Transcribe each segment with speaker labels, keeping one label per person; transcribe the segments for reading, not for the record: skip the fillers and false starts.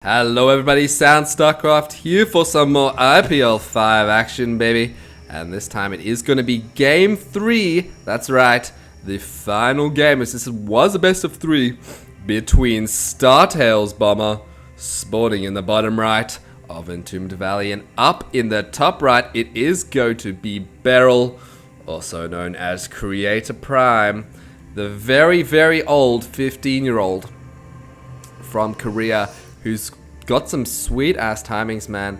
Speaker 1: Hello everybody, StarCraft here for some more IPL 5 action, baby. And this time it is going to be Game 3, that's right, the final game, as this was a best of 3 between StarTails Bomber, sporting in the bottom right of Entombed Valley, and up in the top right it is going to be Beryl, also known as Creator Prime, the very, very old 15-year-old from Korea, who's got some sweet ass timings, man,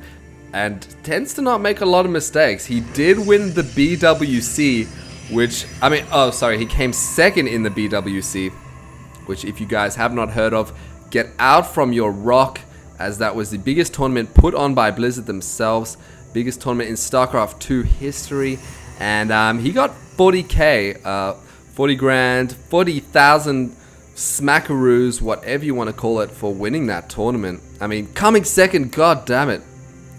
Speaker 1: and tends to not make a lot of mistakes. He did win the BWC, which, he came second in the BWC, which if you guys have not heard of, get out from your rock, as that was the biggest tournament put on by Blizzard themselves, biggest tournament in StarCraft 2 history, and he got 40k, 40 grand, 40,000 smackaroos, whatever you want to call it, for winning that tournament. I mean, coming second, god damn it,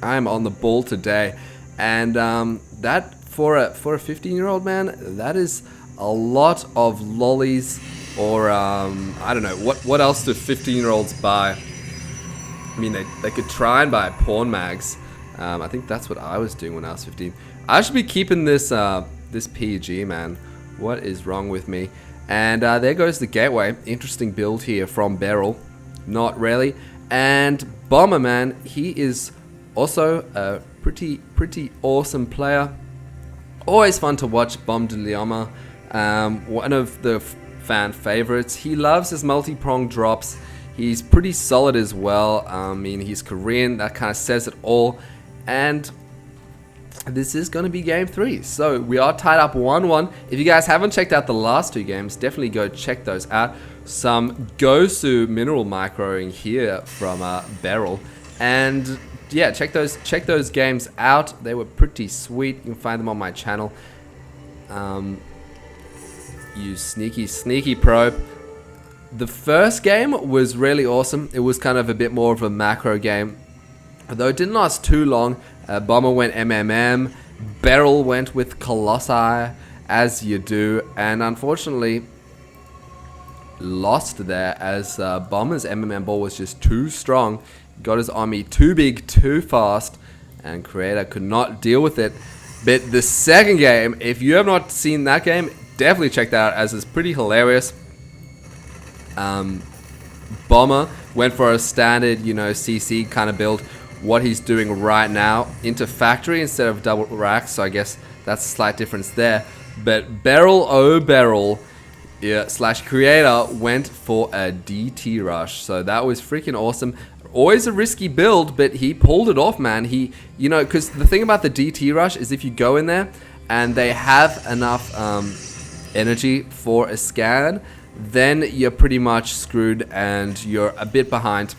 Speaker 1: I am on the ball today. And that for a 15-year-old man, that is a lot of lollies, or I don't know, what else do 15-year-olds buy? I mean, they could try and buy porn mags. I think that's what I was doing when I was 15. I should be keeping this this PG, man. What is wrong with me? And there goes the gateway. Interesting build here from Beryl. Not really. And Bomber, man, he is also a pretty awesome player. Always fun to watch Bom de Lioma. One of the fan favorites. He loves his multi-prong drops. He's pretty solid as well. I mean, he's Korean. That kind of says it all. And this is going to be game 3, so we are tied up 1-1. If you guys haven't checked out the last 2 games, definitely go check those out. Some Gosu mineral microing here from Beryl, and yeah, check those games out. They were pretty sweet. You can find them on my channel. You sneaky pro. The first game was really awesome. It was kind of a bit more of a macro game, though it didn't last too long. Bomber went MMM, Beryl went with Colossi, as you do, and unfortunately lost there, as Bomber's MMM ball was just too strong, got his army too big, too fast, and Creator could not deal with it. But the second game, if you have not seen that game, definitely check that out, as it's pretty hilarious. Bomber went for a standard, CC kind of build. What he's doing right now into factory instead of double racks, so I guess that's a slight difference there. But Beryl slash Creator went for a DT rush, so that was freaking awesome. Always a risky build, but he pulled it off, man. Because the thing about the DT rush is if you go in there and they have enough energy for a scan, then you're pretty much screwed and you're a bit behind.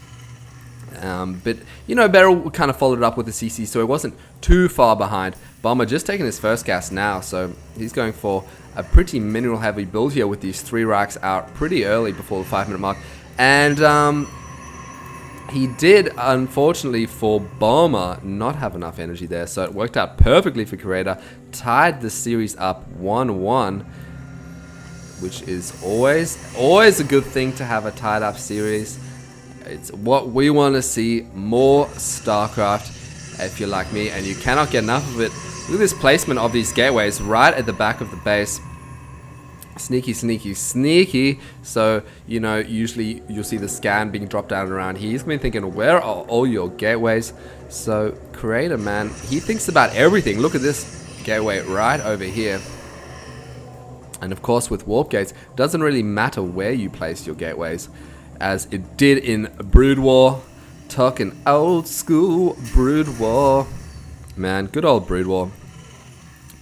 Speaker 1: But Beryl kind of followed it up with the CC, so it wasn't too far behind. Bomber just taking his first gas now, so he's going for a pretty mineral heavy build here with these 3 racks out pretty early before the 5-minute mark. And he did, unfortunately for Bomber, not have enough energy there, so it worked out perfectly for Creator. Tied the series up 1-1, which is always a good thing to have a tied up series. It's what we want to see, more StarCraft, if you're like me and you cannot get enough of it. Look at this placement of these gateways right at the back of the base. Sneaky. So, usually you'll see the scan being dropped down around here. He's been thinking, where are all your gateways? So, Creator, man, he thinks about everything. Look at this gateway right over here. And of course, with warp gates, doesn't really matter where you place your gateways, as it did in Brood War. Talking old school Brood War. Man, good old Brood War.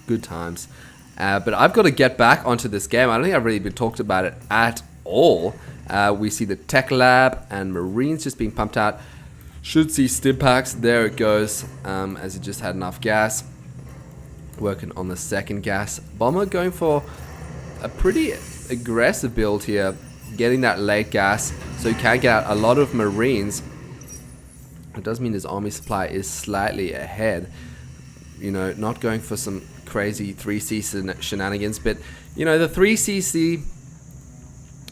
Speaker 1: Good times. But I've got to get back onto this game. I don't think I've really been talked about it at all. We see the Tech Lab and Marines just being pumped out. Should see stim packs. There it goes, as it just had enough gas. Working on the second gas. Bomber going for a pretty aggressive build here, getting that late gas so he can get out a lot of Marines. It does mean his army supply is slightly ahead, not going for some crazy 3C shenanigans, but the 3CC,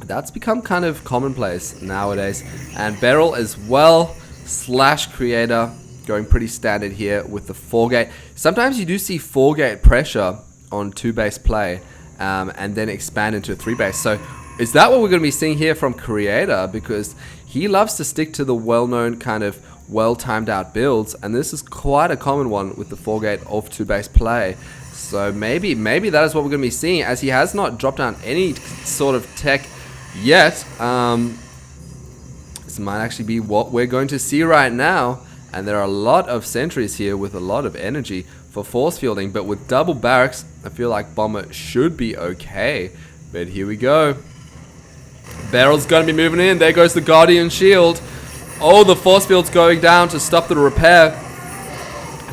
Speaker 1: that's become kind of commonplace nowadays. And Beryl as well, slash creator going pretty standard here with the 4-gate. Sometimes you do see 4-gate pressure on 2-base play and then expand into a 3-base. So is that what we're going to be seeing here from creator? Because he loves to stick to the well-known kind of well-timed out builds, and this is quite a common one with the 4-gate of 2-base play. So maybe that is what we're going to be seeing, as he has not dropped down any sort of tech yet. This might actually be what we're going to see right now. And there are a lot of sentries here with a lot of energy for force fielding. But with double barracks, I feel like Bomber should be okay. But here we go. Barrel's going to be moving in. There goes the Guardian Shield. Oh, the force field's going down to stop the repair.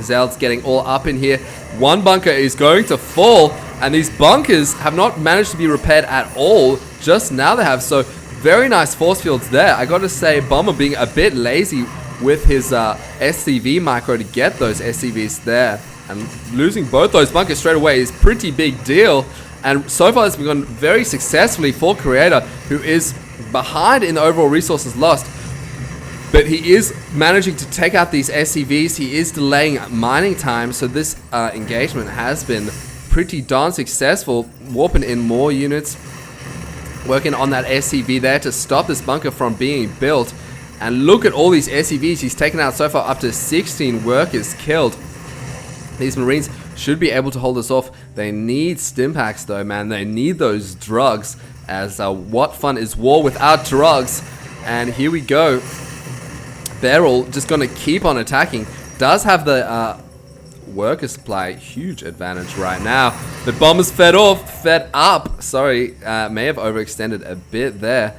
Speaker 1: Zeld's getting all up in here. One bunker is going to fall. And these bunkers have not managed to be repaired at all. Just now they have. So very nice force fields there. I got to say, Bomber being a bit lazy with his SCV micro to get those SCVs there, and losing both those bunkers straight away is pretty big deal. And so far it's been gone very successfully for creator, who is behind in the overall resources lost, but he is managing to take out these SCVs. He is delaying mining time, so this engagement has been pretty darn successful, warping in more units, working on that SCV there to stop this bunker from being built. And look at all these SCVs he's taken out so far, up to 16 workers killed. These Marines should be able to hold this off. They need stim packs though, man. They need those drugs, as what fun is war without drugs? And here we go. Beryl just going to keep on attacking. Does have the worker supply, huge advantage right now. But Bomber's fed up. Sorry, may have overextended a bit there.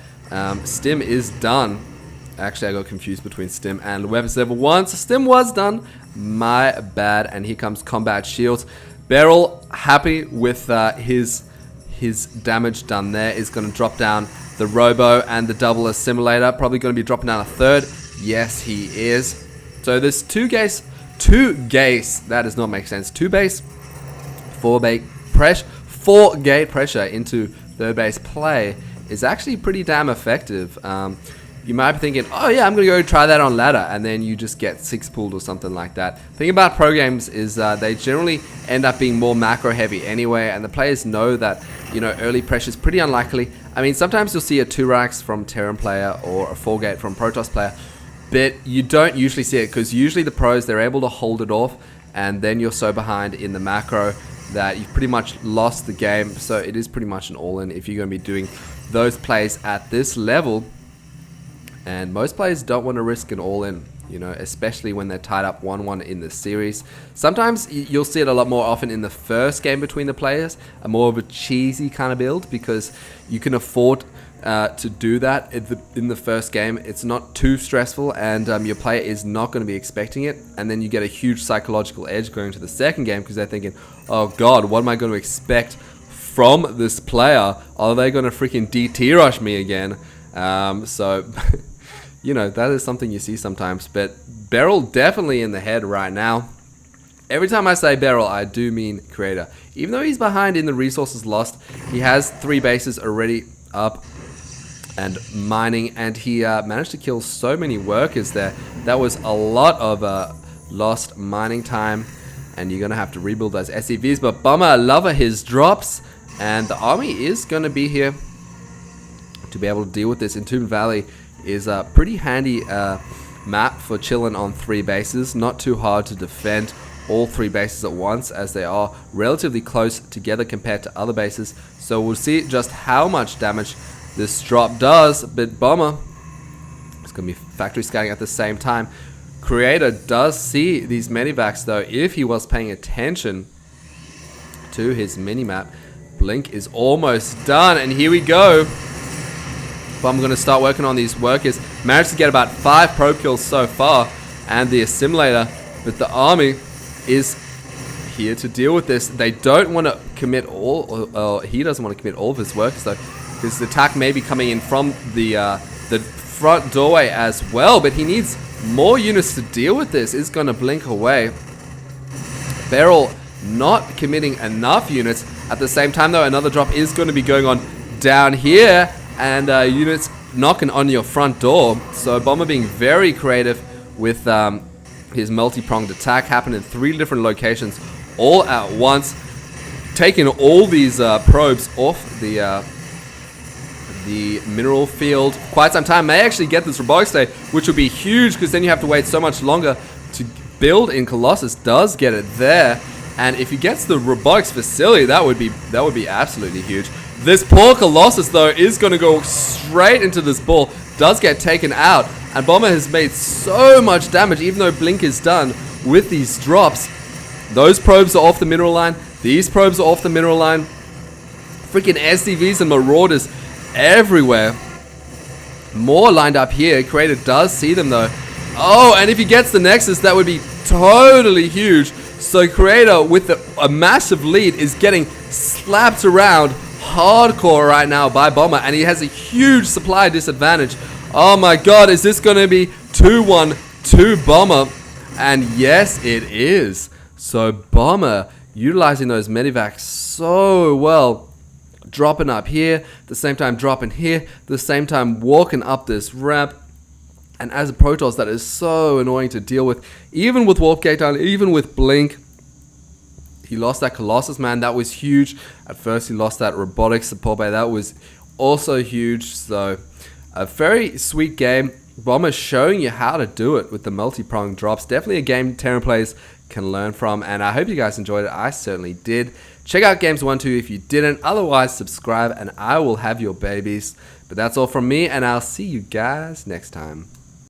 Speaker 1: Stim is done. Actually, I got confused between Stim and Weapons Level 1. So Stim was done. My bad. And here comes Combat Shields. Beryl, happy with his damage done there. Is going to drop down the Robo and the double assimilator. Probably going to be dropping down a third. Yes, he is. So there's two gates. That does not make sense. 2-base, 4-gate pressure into 3rd-base play is actually pretty damn effective. You might be thinking, oh yeah, I'm going to go try that on ladder, and then you just get 6 pulled or something like that. The thing about pro games is they generally end up being more macro heavy anyway, and the players know that, you know, early pressure is pretty unlikely. I mean, sometimes you'll see a 2-racks from Terran player or a 4-gate from Protoss player, but you don't usually see it, because usually the pros, they're able to hold it off, and then you're so behind in the macro that you've pretty much lost the game. So it is pretty much an all-in if you're going to be doing those plays at this level. And most players don't want to risk an all-in, you know, especially when they're tied up 1-1 in the series. Sometimes you'll see it a lot more often in the first game between the players, a more of a cheesy kind of build, because you can afford to do that in the first game. It's not too stressful, and your player is not going to be expecting it, and then you get a huge psychological edge going to the second game, because they're thinking, oh god, what am I going to expect from this player? Are they going to freaking DT rush me again? So you know, that is something you see sometimes. But Beryl definitely in the head right now. Every time I say Beryl, I do mean creator. Even though he's behind in the resources lost, he has 3 bases already up and mining, and he managed to kill so many workers there. That was a lot of lost mining time, and you're gonna have to rebuild those SCVs. But Bomber lover his drops, and the army is gonna be here to be able to deal with this. Entombed Valley is a pretty handy map for chilling on 3 bases. Not too hard to defend all 3 bases at once, as they are relatively close together compared to other bases. So we'll see just how much damage this drop does. But Bomber is going to be factory scanning at the same time. Creator does see these medivacs though, if he was paying attention to his minimap. Blink is almost done, and here we go. I'm going to start working on these workers. Managed to get about 5 probe kills so far, and the assimilator, but the army is here to deal with this. They don't want to commit all, he doesn't want to commit all of his workers though, because the attack may be coming in from the front doorway as well, but he needs more units to deal with this. Is going to blink away. Beryl not committing enough units. At the same time though, another drop is going to be going on down here, and units knocking on your front door. So Bomber being very creative with his multi-pronged attack happen in 3 different locations all at once, taking all these probes off the mineral field for quite some time. May actually get this robotic stay, which would be huge because then you have to wait so much longer to build in. Colossus does get it there, and if he gets the robotics facility, that would be absolutely huge. This poor Colossus though is going to go straight into this ball, does get taken out, and Bomber has made so much damage even though Blink is done with these drops. Those probes are off the mineral line, these probes are off the mineral line. Freaking SDVs and Marauders everywhere. More lined up here. Creator does see them though. Oh, and if he gets the Nexus, that would be totally huge. So Creator, with a massive lead, is getting slapped around hardcore right now by Bomber, and he has a huge supply disadvantage. Oh my god, is this going to be 2-1 to Bomber? And yes, it is. So Bomber utilizing those medivacs so well. Dropping up here, at the same time dropping here, at the same time walking up this ramp. And as a Protoss, that is so annoying to deal with. Even with Warp Gate down, even with Blink. He lost that Colossus, man. That was huge. At first, he lost that robotic support bay. That was also huge. So, a very sweet game. Bomber showing you how to do it with the multi-pronged drops. Definitely a game Terran players can learn from. And I hope you guys enjoyed it. I certainly did. Check out Games 1-2 if you didn't. Otherwise, subscribe and I will have your babies. But that's all from me, and I'll see you guys next time.